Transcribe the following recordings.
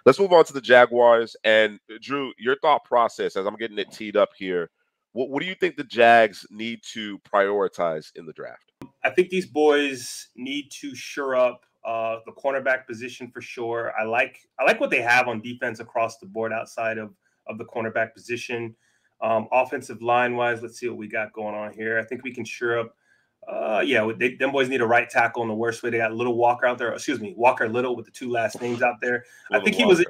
Let's move on to the Jaguars. And Drew, your thought process as I'm getting it teed up here. What do you think the Jags need to prioritize in the draft? I think these boys need to shore up the cornerback position for sure. I like what they have on defense across the board outside of the cornerback position. Offensive line wise, let's see what we got going on here. I think we can shore up. Them boys need a right tackle in the worst way. They got Little Walker out there. Excuse me, Walker Little with the two last names out there. I think he was.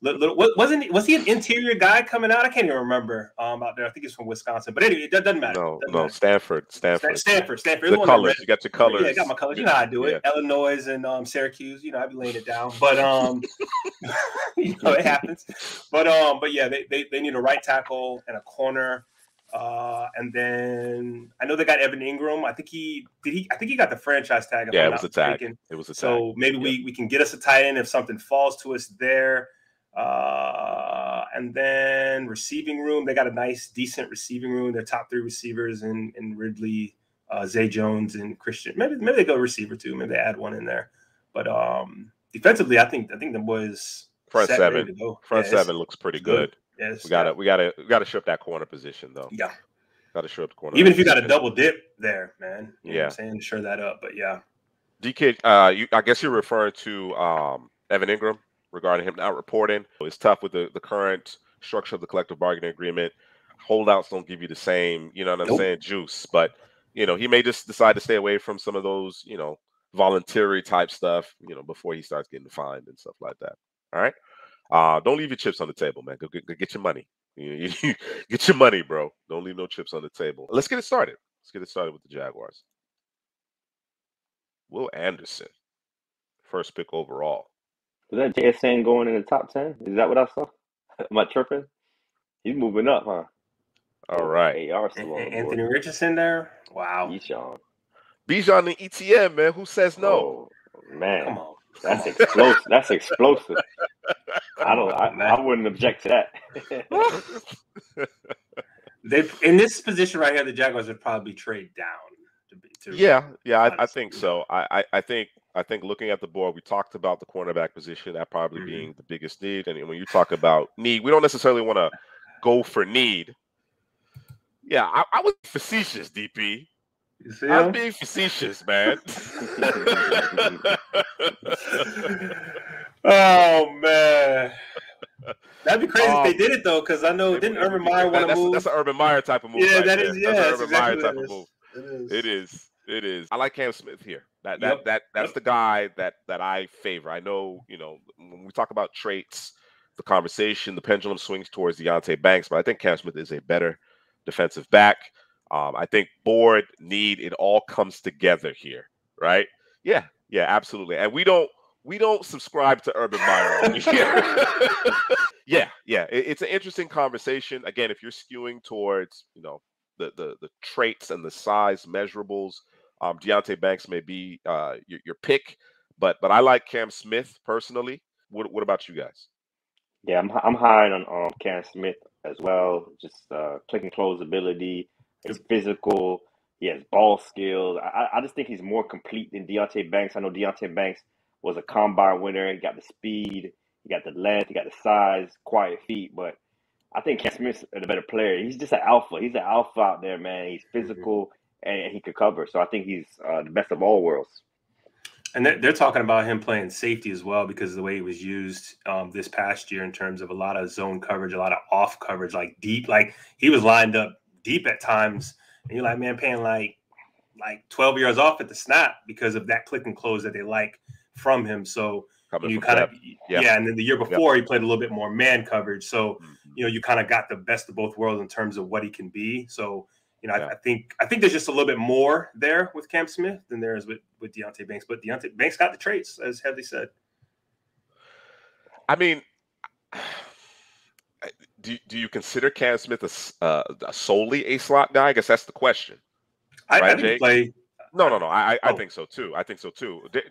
Was he an interior guy coming out? I can't even remember. Out there, I think he's from Wisconsin. But anyway, that doesn't matter. No, Stanford. Stanford. The colors. You got your colors. Yeah, I got my colors. You know how I do it. Yeah. Illinois and Syracuse. I be laying it down. But it happens. But yeah, they need a right tackle and a corner. And then I know they got Evan Ingram. I think he got the franchise tag. Yeah, it was a tag. It was a tag. So maybe we can get us a tight end if something falls to us there. And then receiving room, they got a nice, decent receiving room. Their top three receivers in Ridley, Zay Jones, and Christian. Maybe they go receiver too. Maybe they add one in there. But defensively, I think the boys front seven looks pretty good. Yes, we gotta show up that corner position though. Yeah, gotta show up the corner. Even if you got a double dip there, man. You know what I'm saying, shore that up. But yeah, DK, I guess you're referring to Evan Ingram regarding him not reporting. It's tough with the current structure of the collective bargaining agreement. Holdouts don't give you the same, you know what I'm saying, juice. But he may just decide to stay away from some of those, voluntary type stuff, before he starts getting fined and stuff like that. All right. Don't leave your chips on the table, man. Go get your money. Get your money, bro. Don't leave no chips on the table. Let's get it started. Let's get it started with the Jaguars. Will Anderson, first pick overall. Was that JSN going in the top 10? Is that what I saw? Am I tripping? He's moving up, huh? All right. Anthony Richardson there? Wow. Bijan and ETN, man. Who says no? Oh, man. Come on. That's explosive. That's explosive. I wouldn't object to that. In this position right here, the Jaguars would probably trade down. I think so. I think looking at the board, we talked about the cornerback position, that probably being the biggest need. And when you talk about need, we don't necessarily want to go for need. Yeah, I was facetious, DP. I'm being facetious, man. Oh man, that'd be crazy if they did it though, because I know didn't Urban Meyer want to move? That's an Urban Meyer type of move. Yeah, right that is. Yeah, that's an Urban Meyer type of move. It is. I like Cam Smith here. That's the guy that I favor. I know, when we talk about traits, the conversation, the pendulum swings towards Deonte Banks, but I think Cam Smith is a better defensive back. I think board need, it all comes together here, right? Yeah, absolutely. And we don't subscribe to Urban Meyer here. Yeah. It's an interesting conversation. Again, if you're skewing towards, the traits and the size measurables, Deonte Banks may be your pick, but I like Cam Smith personally. What about you guys? Yeah, I'm high on Cam Smith as well. Just click and close ability. He's physical. He has ball skills. I just think he's more complete than Deonte Banks. I know Deonte Banks was a combine winner. He got the speed. He got the length. He got the size, quiet feet. But I think Cam Smith's a better player. He's just an alpha. He's an alpha out there, man. He's physical and he could cover. So I think he's the best of all worlds. And they're talking about him playing safety as well because of the way he was used this past year in terms of a lot of zone coverage, a lot of off coverage, like deep. Like he was lined up deep at times. And you're like, man, paying like 12 yards off at the snap because of that click and close that they like from him. So you kind of, and then the year before he played a little bit more man coverage. So, you kind of got the best of both worlds in terms of what he can be. So, I think there's just a little bit more there with Cam Smith than there is with Deonte Banks. But Deonte Banks got the traits, as Headley said. I mean, do you consider Cam Smith solely a slot guy? I guess that's the question. I think he played. No. I think so too.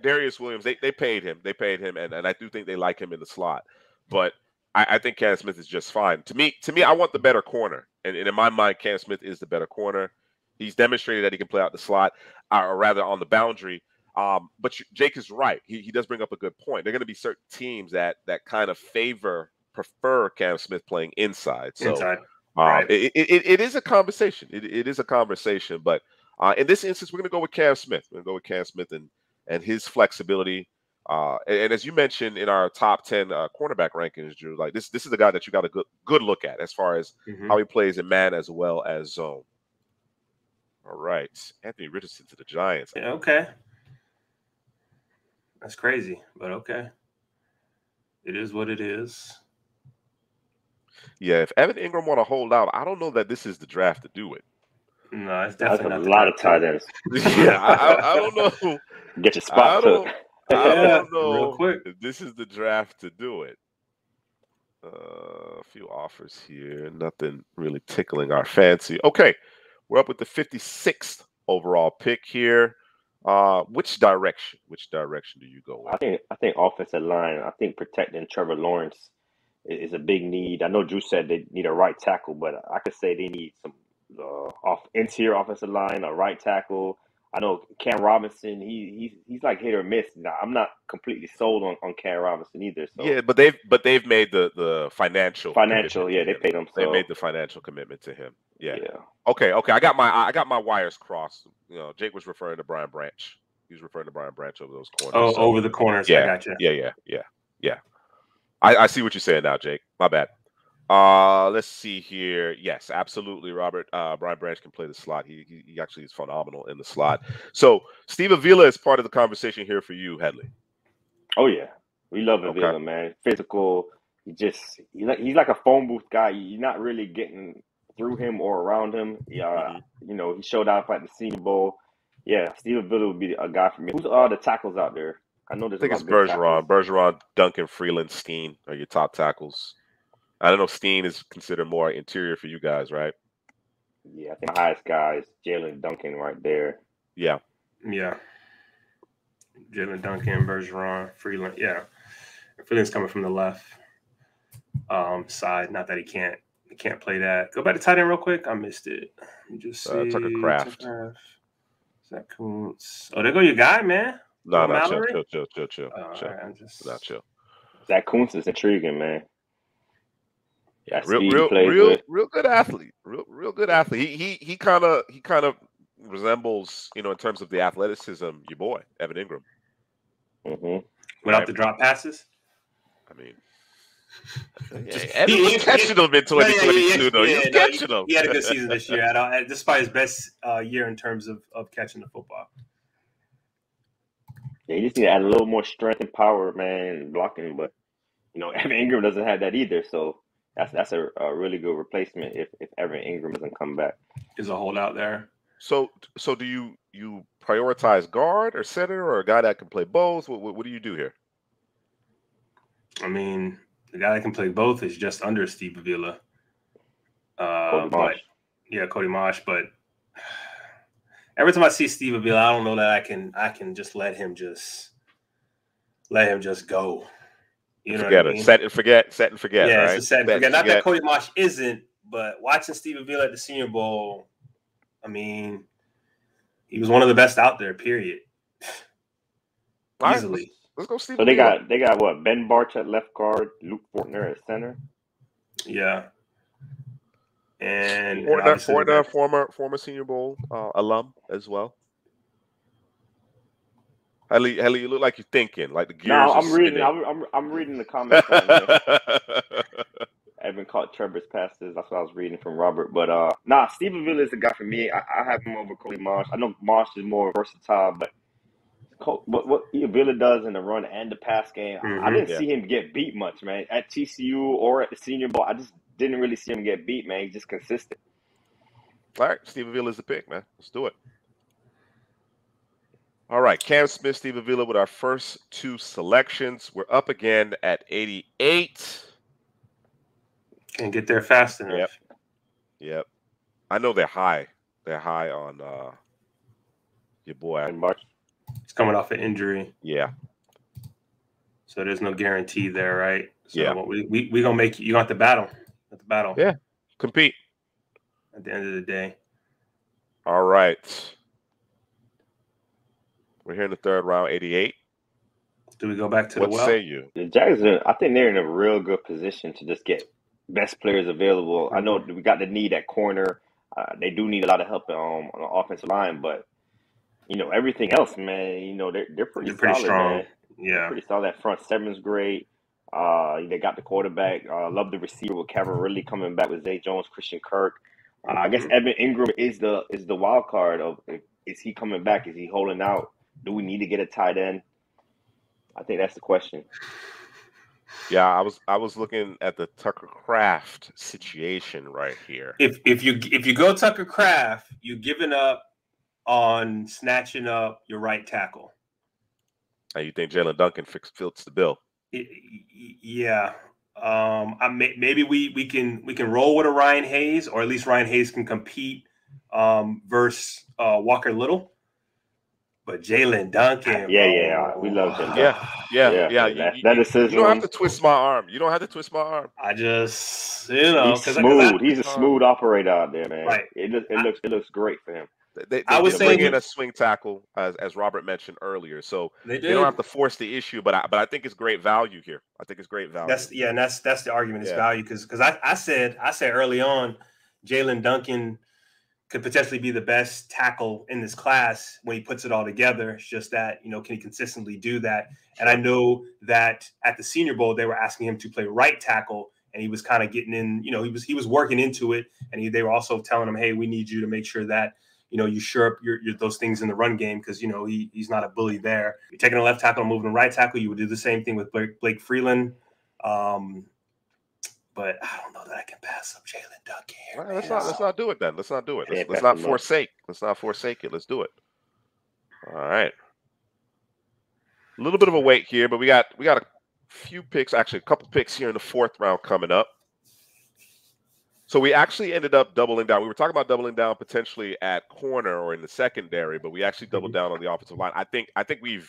Darius Williams, they paid him. And I do think they like him in the slot. But I think Cam Smith is just fine. To me, I want the better corner. And in my mind, Cam Smith is the better corner. He's demonstrated that he can play out the slot, or rather on the boundary. But Jake is right. He does bring up a good point. There are going to be certain teams that kind of prefer Cam Smith playing inside. So inside. Right. It is a conversation. It is a conversation. But in this instance, we're going to go with Cam Smith. We're going to go with Cam Smith and his flexibility. And as you mentioned in our top 10 cornerback rankings, Drew, like this is the guy that you got a good look at as far as how he plays in man as well as zone. All right, Anthony Richardson to the Giants. Yeah, okay. That's crazy, but okay. It is what it is. Yeah, if Evan Ingram want to hold out, I don't know that this is the draft to do it. No, it's definitely not a lot of tight ends. Yeah, I don't know. Get your spot took. I don't know real quick. if this is the draft to do it. A few offers here, nothing really tickling our fancy. Okay, we're up with the 56th overall pick here. Which direction do you go with? I think offensive line. I think protecting Trevor Lawrence is a big need. I know Drew said they need a right tackle, but I could say they need some interior offensive line, a right tackle. I know Cam Robinson. He's like hit or miss. Now, I'm not completely sold on Cam Robinson either. So. Yeah, but they've made the financial. Yeah, they paid him. They made the financial commitment to him. Yeah. Yeah. Okay. I got my wires crossed. You know, Jake was referring to Brian Branch. He was referring to Brian Branch over those corners. Oh, so, over the corners. Yeah. I got you. Yeah. I see what you're saying now, Jake. My bad. Let's see here. Yes, absolutely, Robert. Brian Branch can play the slot. He actually is phenomenal in the slot. So Steve Avila is part of the conversation here for you, Headley. Oh yeah, we love Avila, man. Physical. He's like a phone booth guy. You're not really getting through him or around him. Yeah, you know, he showed up at the Senior Bowl. Yeah, Steve Avila would be a guy for me. Who's all the tackles out there? I know there's. I think it's Bergeron, Duncan, Freeland, Steen are your top tackles. I don't know if Steen is considered more interior for you guys, right? Yeah, I think the highest guy is Jalen Duncan right there. Yeah. Jalen Duncan, Bergeron, Freeland. Yeah. Freeland's coming from the left side. Not that he can't play that. Go back to tight end real quick. I missed it. Let me just see. Tucker Kraft. Zach Kuntz. Oh, there go your guy, man. No, chill. Chill. Zach Kuntz is intriguing, man. Yeah, real good athlete. Real good athlete. He kind of resembles, you know, in terms of the athleticism, your boy Evan Ingram. Without the drop passes. I mean, Evan was catching them in 2022, though. He was catching them. He had a good season this year. Despite his best year in terms of catching the football. Yeah, you just need to add a little more strength and power, man, blocking. But you know, Evan Ingram doesn't have that either, so. That's a really good replacement if Evan Ingram doesn't come back. There's a holdout there. So do you prioritize guard or center or a guy that can play both? What do you do here? I mean, the guy that can play both is just under Steve Avila. Cody Marsh. But every time I see Steve Avila, I don't know that I can just let him just go. You know forget what I mean? Set and forget. Yeah, right? It's a set and forget. Not that Cody Marsh isn't, but watching Steve Avila at the Senior Bowl, I mean, he was one of the best out there. Period. Easily. Let's go, Steve. So they got what? Ben Barch at left guard, Luke Fortner at center. Yeah. And Fortner, former Senior Bowl alum as well. Haley, you look like you're thinking, like the gears. No, I'm reading the comments. I haven't caught Trevor's passes. That's what I was reading from Robert. But Steve Avila is the guy for me. I have him over Cody Marsh. I know Marsh is more versatile, but what Avila does in the run and the pass game, I didn't see him get beat much, man. At TCU or at the Senior Bowl, I just didn't really see him get beat, man. He's just consistent. All right, Steve Avila is the pick, man. Let's do it. All right, Cam Smith, Steve Avila with our first two selections. We're up again at 88. Can't get there fast enough. Yep. I know they're high. They're high on your boy. He's coming off an injury. Yeah. So there's no guarantee there, right? So yeah. We gonna make you got the battle. Yeah. Compete. At the end of the day. All right. We're here in the third round, 88. Do we go back to what the well? say you? The Jaguars, I think they're in a real good position to just get best players available. I know we got the need at corner. They do need a lot of help on the offensive line, but everything else, man. They're pretty solid, strong. man. Yeah, they're pretty solid. That front seven's great. They got the quarterback. Love the receiver with Kevin Ridley coming back with Zay Jones, Christian Kirk. I guess Evan Ingram is the wild card of is he coming back? Is he holding out? Do we need to get a tight end? I think that's the question. Yeah, I was looking at the Tucker Kraft situation right here. If you go Tucker Kraft, you're giving up on snatching up your right tackle. And you think Jalen Duncan fits the bill? Yeah. Maybe we can roll with a Ryan Hayes, or at least Ryan Hayes can compete versus Walker Little. But Jalen Duncan, we love Jalen. Yeah. That decision. You don't have to twist my arm. You don't have to twist my arm. I just, he's smooth. He's a smooth operator out there, man. Right. It looks great for him. They bring in a swing tackle, as Robert mentioned earlier, so they don't have to force the issue. But I think it's great value here. I think it's great value. That's the argument. It's value because I said early on, Jalen Duncan could potentially be the best tackle in this class when he puts it all together. It's just that, can he consistently do that? And I know that at the Senior Bowl, they were asking him to play right tackle, and he was kind of getting in, he was working into it. And they were also telling him, hey, we need you to make sure that, you shore up your those things in the run game because, he's not a bully there. You're taking a left tackle and moving a right tackle. You would do the same thing with Blake Freeland. But I don't know that I can pass up Jalen Duncan here. Right, let's not do it then. Let's not do it. Let's not forsake. Let's not forsake it. Let's do it. All right. A little bit of a wait here, but we got a few picks, actually a couple picks here in the fourth round coming up. So we actually ended up doubling down. We were talking about doubling down potentially at corner or in the secondary, but we actually doubled down on the offensive line. I think we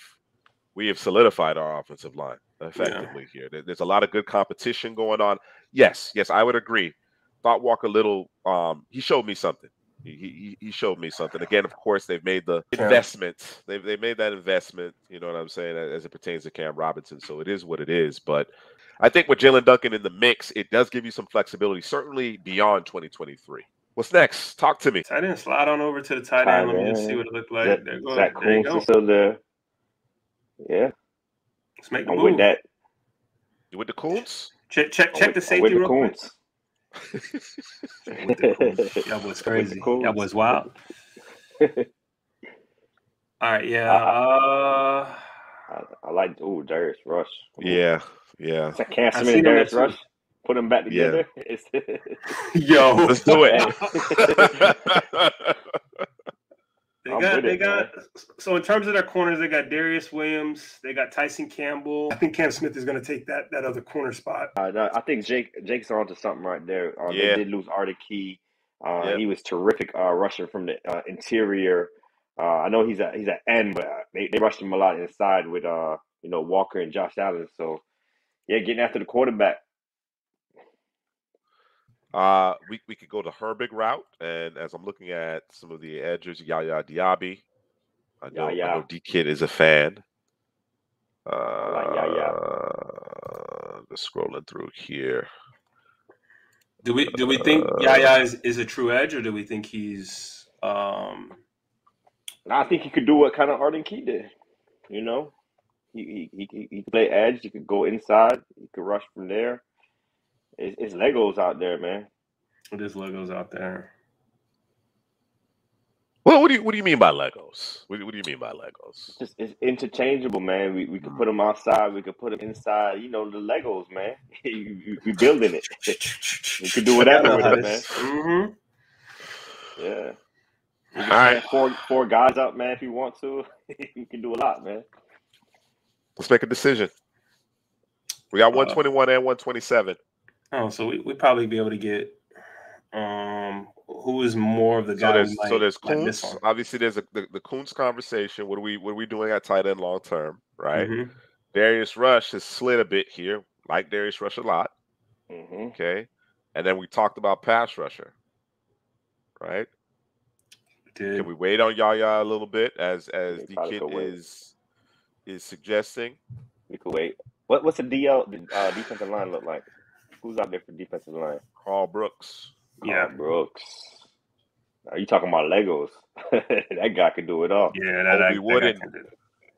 have solidified our offensive line effectively here. There's a lot of good competition going on. Yes, I would agree. Thought Walker Little, he showed me something. He showed me something. Again, of course, they've made the investment. They've made that investment, you know what I'm saying, as it pertains to Cam Robinson. So it is what it is. But I think with Jalen Duncan in the mix, it does give you some flexibility, certainly beyond 2023. What's next? Talk to me. Tight end, slide on over to the tight end. Let me just see what it looked like. Zach Coons is still there. Yeah. Let's make the move. With that. You with the Coons? Check the safety real quick. Y'all boys crazy. Y'all boys wild. All right, yeah. I like Darius Rush. Yeah. It's a Cam Smith, Darius Rush. Put them back together. Yeah. Yo, let's do it. They got so in terms of their corners, they got Darius Williams, they got Tyson Campbell. I think Cam Smith is going to take that other corner spot. I think Jake's onto something right there. They did lose Artie Key. He was terrific rushing from the interior. I know he's at end, but they rushed him a lot inside with Walker and Josh Allen. So getting after the quarterback. We could go the Herbig route, and as I'm looking at some of the edges, Yaya Diaby. I know D-Kid is a fan. Just scrolling through here. Do we think Yaya is a true edge, or do we think he's? I think he could do what kind of Arden Key did. He could play edge. He could go inside. He could rush from there. It's Legos out there, man. It is Legos out there. Well, what do you mean by Legos? What do you mean by Legos? It's interchangeable, man. We could put them outside. We could put them inside. The Legos, man. We building it. We could do whatever with it, man. Mm-hmm. Yeah. All right. Four guys up, man. If you want to, you can do a lot, man. Let's make a decision. We got 121 and 127. Oh, so we probably be able to get who is more of the guy. So there's Coons. Obviously, there's the Coons conversation. What are we doing at tight end long term, right? Mm-hmm. Darius Rush has slid a bit here. Like Darius Rush a lot. Mm-hmm. Okay, and then we talked about pass rusher, right? Can we wait on Yaya a little bit as the kid is suggesting? We could wait. What's the defensive line look like? Who's out there for defensive line? Carl Brooks. Yeah, Brooks. Are you talking about Legos? That guy could do it all. Yeah, Colby Wooden.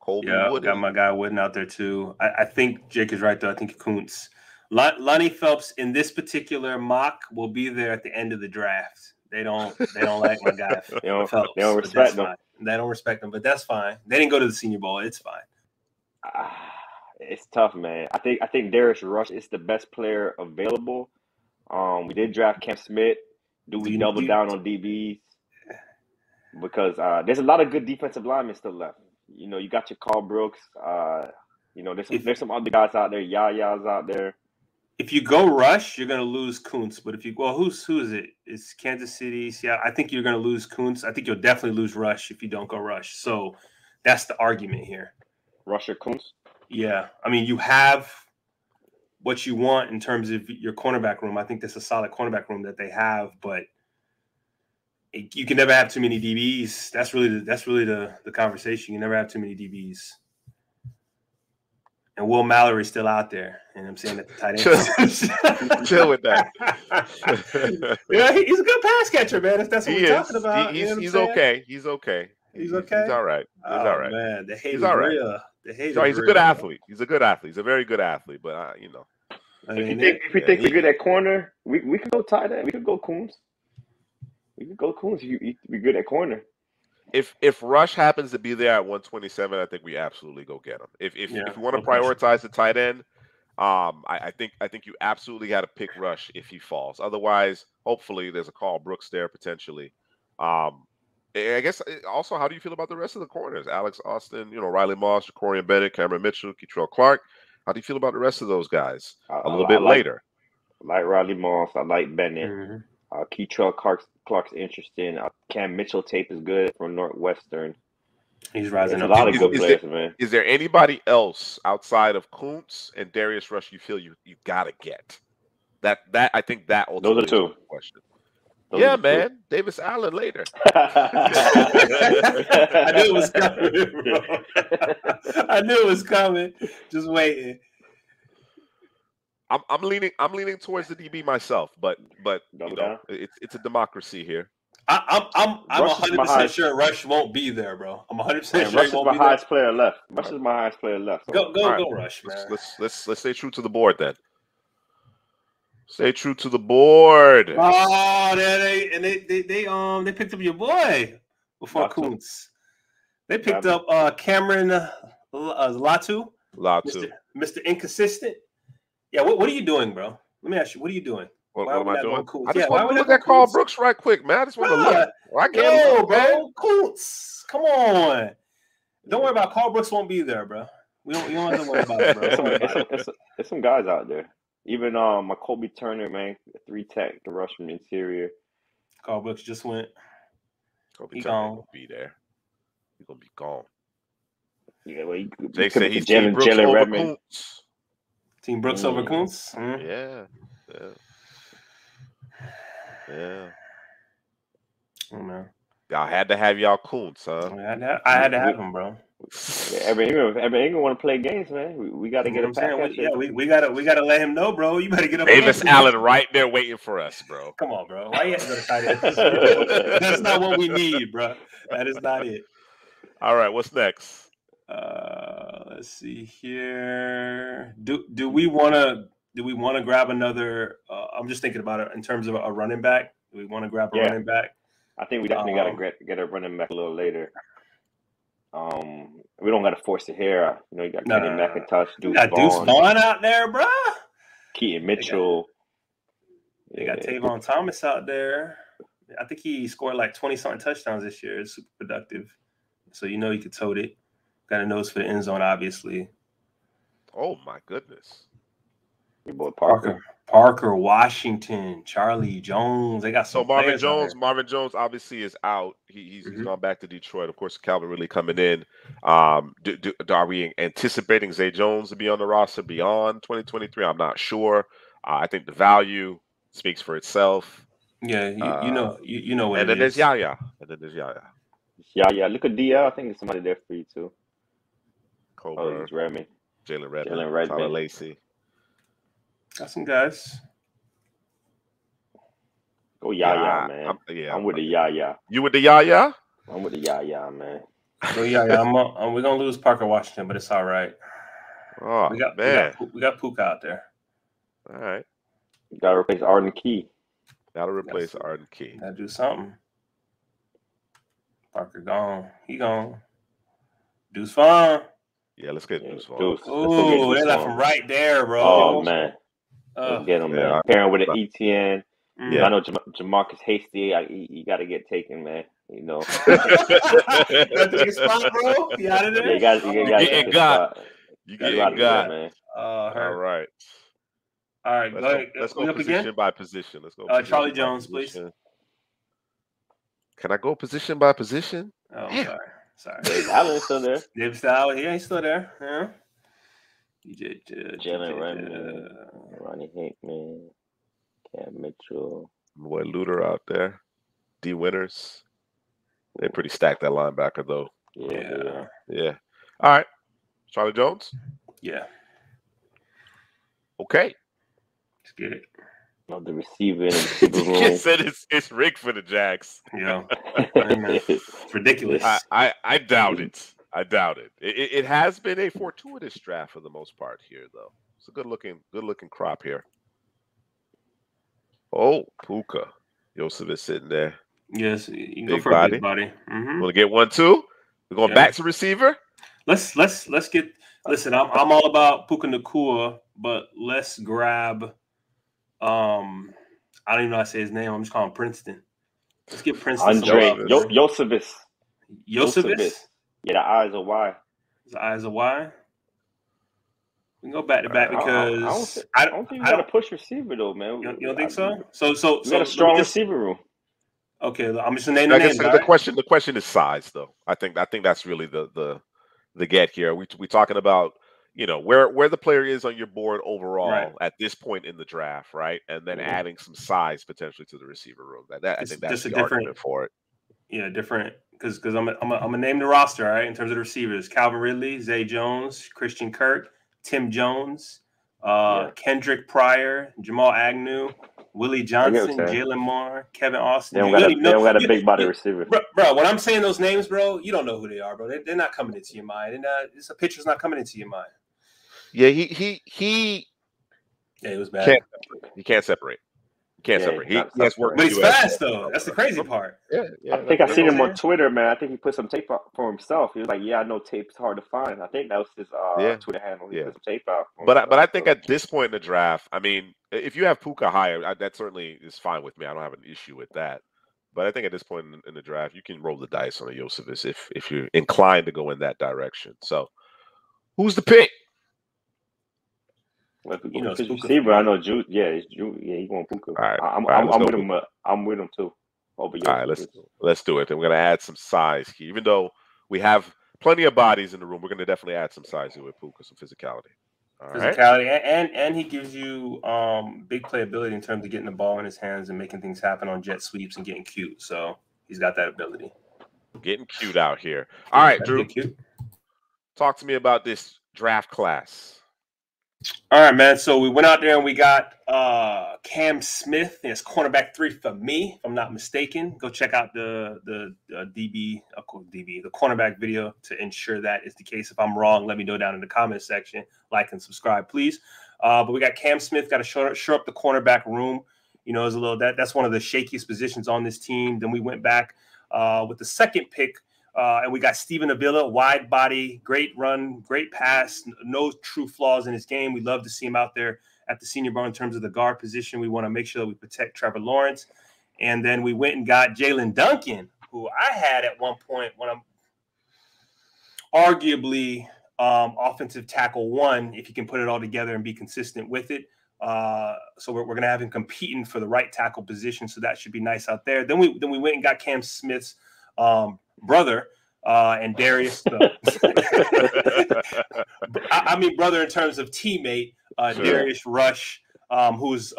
Colby Wooden. Got my guy Wooden out there too. I think Jake is right though. I think Kuntz. Lonnie Phelps in this particular mock will be there at the end of the draft. They don't like my guy Phelps. They don't respect him. They don't respect him, but that's fine. They didn't go to the Senior Bowl. It's fine. It's tough, man. I think Darius Rush is the best player available. We did draft Cam Smith. Do we double down on DBs? Because there's a lot of good defensive linemen still left. You know, you got your Carl Brooks. You know, there's some other guys out there. Yaya's out there. If you go rush, you're going to lose Kuntz. But if you who is it? It's Kansas City. Yeah, I think you're going to lose Kuntz. I think you'll definitely lose Rush if you don't go rush. So that's the argument here. Rush or Kuntz? Yeah, I mean, you have what you want in terms of your cornerback room. I think that's a solid cornerback room that they have, but you can never have too many DBs. That's really the conversation. You never have too many DBs. And Will Mallory's still out there, and I'm saying at the tight end. Chill with that. Yeah, he's a good pass catcher, man. If that's what we're talking about, he's okay. He's okay. He's okay. He's all right. He's all right. Man, he's all right. He's a good athlete. He's a good athlete. He's a very good athlete. But you know, if we think we're good at corner, we could go tight end. We could go Coons. We could go Coons. We're good at corner. If Rush happens to be there at 127, I think we absolutely go get him. If you want to prioritize the tight end, I think you absolutely got to pick Rush if he falls. Otherwise, hopefully there's a Carl Brooks there potentially. I guess also, how do you feel about the rest of the corners? Alex Austin, Riley Moss, Jacorian Bennett, Cameron Mitchell, Keetrell Clark. How do you feel about the rest of those guys a little bit later? I like Riley Moss. I like Bennett. Mm-hmm. Keetrell Clark's interesting. Cam Mitchell tape is good from Northwestern. He's rising up. A lot of good players, man. Is there anybody else outside of Kuntz and Darius Rush you feel you gotta get? That I think that ultimately those are two. Is the question. Yeah, man. Two. Davis Allen later. I knew it was coming, bro. I knew it was coming. Just waiting. I'm leaning towards the DB myself, but it's a democracy here. I'm 100% sure Rush won't be there, bro. I'm 100% sure Rush he won't is my be highest there. player left. Rush is my highest player left. So. Go Rush, man. Let's stay true to the board then. Stay true to the board. Oh, they picked up your boy before Kuntz. They picked up Cameron Latu, Mr. Inconsistent. Yeah, what are you doing, bro? Let me ask you, what are you doing? What am I doing? I just want to look at Carl Brooks right quick, man. I just want to look. I can't bro. Kuntz. Come on. Don't worry about Carl Brooks won't be there, bro. You don't have to worry about it, bro. There's some guys out there. Even my Colby Turner, man, 3-tech, the rush from the interior. Carl Brooks just went. Colby Turner will be there. He's gonna be gone. Yeah, well, they say he's Team Brooks over Kuntz. Team Brooks over Kuntz? Yeah. Oh, man. Y'all had to have y'all Kuntz, huh? I had to have him, bro. Yeah, every England want to play games, man. We got to get him back. We gotta let him know, bro. You better get up. Davis Allen right there waiting for us, bro. Come on, bro. Why you have to go to tight end? That's not what we need, bro. That is not it. All right, what's next? Let's see here. Do we want to grab another? I'm just thinking about it in terms of a running back. Do we want to grab a running back? I think we definitely got to get a running back a little later. We don't got to force it here. You got Kenny McIntosh, Deuce Vaughn out there, bro. Keaton Mitchell. They got Tavon Thomas out there. I think he scored like 20-something touchdowns this year. It's super productive. So he could tote it. Got a nose for the end zone, obviously. Oh, my goodness. Your boy Parker Washington, Charlie Jones. They got some. Marvin Jones obviously is out. He's gone back to Detroit. Of course, Calvin really coming in. Are we anticipating Zay Jones to be on the roster beyond 2023? I'm not sure. I think the value speaks for itself. Yeah, you know what and then there's Yaya. And then there's Yaya. Yeah. Look at DL. I think there's somebody there for you too. Colbert, it's Redmond. Jalen Redmond, Tyler Lacey. Got some guys. Go Yaya, man. I'm with the Yaya. You with the Yaya? I'm with the Yaya, man. Go Yaya. We're gonna lose Parker Washington, but it's all right. Oh, we got Puka out there. All right. You gotta replace Arden Key. Arden Key. Gotta do something. Parker gone. He gone. Deuce Vaughn. Yeah, let's get Deuce Vaughn. Ooh, they left him right there, bro. Oh, man. Let's get him, man. Pairing with an ETN. Yeah. I know Jamarcus Hasty. You got to get taken, man. You know. You got to take a spot, bro. You out of there? Yeah, you got to take a spot. You getting God, man. All right. All right, go ahead. Let's go position by position. Let's go. Charlie Jones, please. Can I go position by position? Oh, sorry. David Allen's still there. David Allen, he's still there. Yeah. Jalen Redmond, Ronnie Hickman, Cam Mitchell. Boy, Luter out there. D. Winters. They're pretty stacked, that linebacker, though. Yeah. All right. Charlie Jones? Yeah. Okay. Let's get it. The receiver in the receiver room. He said it's rigged for the Jags. Yeah. It's ridiculous. I doubt it. It has been a fortuitous draft for the most part here, though. It's a good looking crop here. Oh, Puka. Joseph is sitting there. Yes, you can go for a big body. Mm-hmm. Want to get 1-2? We're going back to receiver. Let's get. Listen, I'm all about Puka Nacua, but let's grab. I don't even know how to say his name. I'm just calling him Princeton. Let's get Princeton. Andre Josephus. Josephus. Yeah, the eyes are Y. The eyes are Y. We can go back to back because I don't think we got to push receiver though, man. You don't think so? We got a strong receiver room. Okay, I'm just naming the names. The question is size, though. I think that's really the get here. We talking about where the player is on your board overall at this point in the draft, right? And then adding some size potentially to the receiver room. I think that's the argument for it. Yeah, different because I'm gonna name the roster, all right, in terms of the receivers: Calvin Ridley, Zay Jones, Christian Kirk, Tim Jones, Kendrick Pryor, Jamal Agnew, Willie Johnson, Jalen Moore, Kevin Austin. They don't got a big body receiver. Bro, when I'm saying those names, bro, you don't know who they are, bro. They're not coming into your mind. It's a picture's not coming into your mind. Yeah, he was bad. He can't separate. Separate. He has work. But he's fast though. That's the crazy part. Yeah. I think I seen him on Twitter, man. I think he put some tape out for himself. He was like, "Yeah, I know tape's hard to find." I think that was his Twitter handle. He put some tape out. But I think at this point in the draft, I mean, if you have Puka higher, that certainly is fine with me. I don't have an issue with that. But I think at this point in the draft, you can roll the dice on a Josephus if you're inclined to go in that direction. So, who's the pick? Receiver, I know Jude. Yeah, he's going Puka. All right, I'm with him. I'm with him too. All right, let's do it. And we're gonna add some size here, even though we have plenty of bodies in the room. We're gonna definitely add some size here with Puka, some physicality. And he gives you big playability in terms of getting the ball in his hands and making things happen on jet sweeps and getting cute. So he's got that ability. Getting cute out here. All right, Drew. Talk to me about this draft class. All right, man. So we went out there and we got Cam Smith as cornerback 3 for me, if I'm not mistaken. Go check out the cornerback video to ensure that is the case. If I'm wrong, let me know down in the comments section. Like and subscribe, please. But we got Cam Smith, got to shore up the cornerback room. Is a little that's one of the shakiest positions on this team. Then we went back with the second pick. And we got Steven Avila, wide body, great run, great pass, no true flaws in his game. We love to see him out there at the Senior Bowl in terms of the guard position. We want to make sure that we protect Trevor Lawrence. And then we went and got Jalen Duncan, who I had at one point when I'm arguably offensive tackle 1, if you can put it all together and be consistent with it. So we're going to have him competing for the right tackle position. So that should be nice out there. Then we went and got Cam Smith's brother and Darius. I mean, brother in terms of teammate, Darius Rush, who's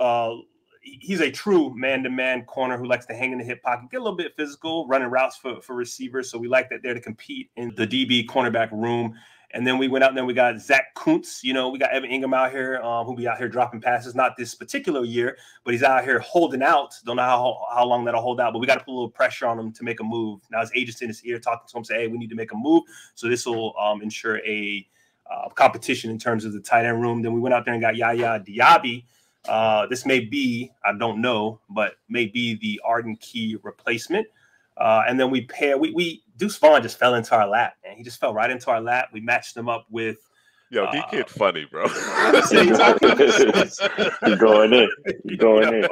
he's a true man-to-man corner who likes to hang in the hip pocket, get a little bit physical, running routes for receivers. So we like that there to compete in the DB cornerback room. And then we went out and then we got Zach Kuntz. You know, we got Evan Ingham out here who'll be out here dropping passes. Not this particular year, but he's out here holding out. Don't know how long that'll hold out, but we got to put a little pressure on him to make a move. Now his agent's in his ear talking to him, say, hey, we need to make a move. So this will ensure a competition in terms of the tight end room. Then we went out there and got Yaya Diaby. This may be, I don't know, but may be the Arden Key replacement. And then we Deuce Vaughn just fell into our lap, man. He just fell right into our lap. We matched him up with. Yo, D kid funny, bro. He's going in. He's going in.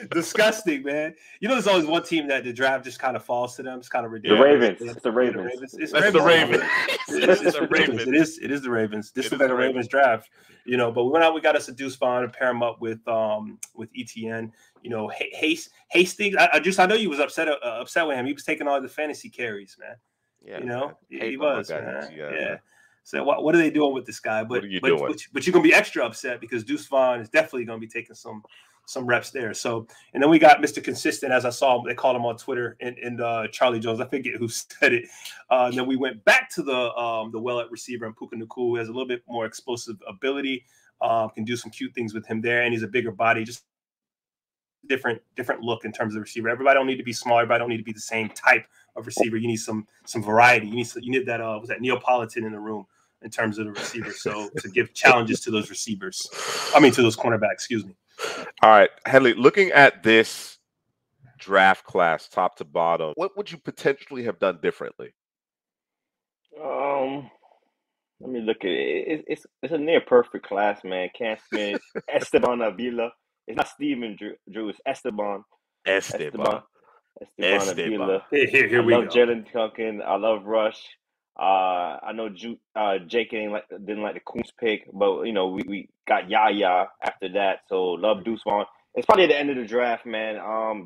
Disgusting, man. You know, there's always one team that the draft just kind of falls to them. It's kind of ridiculous. The Ravens. It's the Ravens. It's the Ravens. It's the Ravens. It is the Ravens. This is the Ravens draft. You know, but we went out. We got us a Deuce Vaughn and pair him up with ETN. You know, Hastings. I know you was upset with him. He was taking all the fantasy carries, man. Yeah, you know, he was, man. Yeah. So what are they doing with this guy? But you're gonna be extra upset because Deuce Vaughn is definitely gonna be taking some reps there. So, and then we got Mr. Consistent, as I saw, they called him on Twitter, and Charlie Jones. I forget who said it. And then we went back to the well at receiver and Puka Nacua, who has a little bit more explosive ability, can do some cute things with him there, and he's a bigger body, just different look in terms of the receiver. Everybody don't need to be small. Everybody don't need to be the same type of receiver. You need some variety. You need that was that Neapolitan in the room in terms of the receiver. So to give challenges to those receivers, to those cornerbacks. Excuse me. All right, Headley. Looking at this draft class, top to bottom, what would you potentially have done differently? Let me look at it. It's a near perfect class, man. Cam Smith, Esteban Avila. It's not Steven Drew. It's Esteban. Esteban Avila. Here we go. I love Jalen Duncan. I love Rush. I know Jake didn't like the Kuntz pick, but you know we got Yaya after that. So love Deuce Vaughn. It's probably at the end of the draft, man.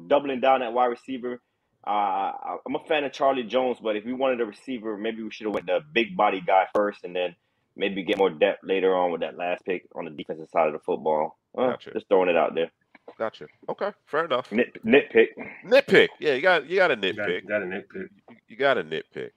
Doubling down at wide receiver. I'm a fan of Charlie Jones, but if we wanted a receiver, maybe we should have went the big body guy first, and then maybe get more depth later on with that last pick on the defensive side of the football. Gotcha. Just throwing it out there. Gotcha. Okay, fair enough. Nitpick. Nitpick. Yeah, you got a nitpick. You got a nitpick. You got a nitpick.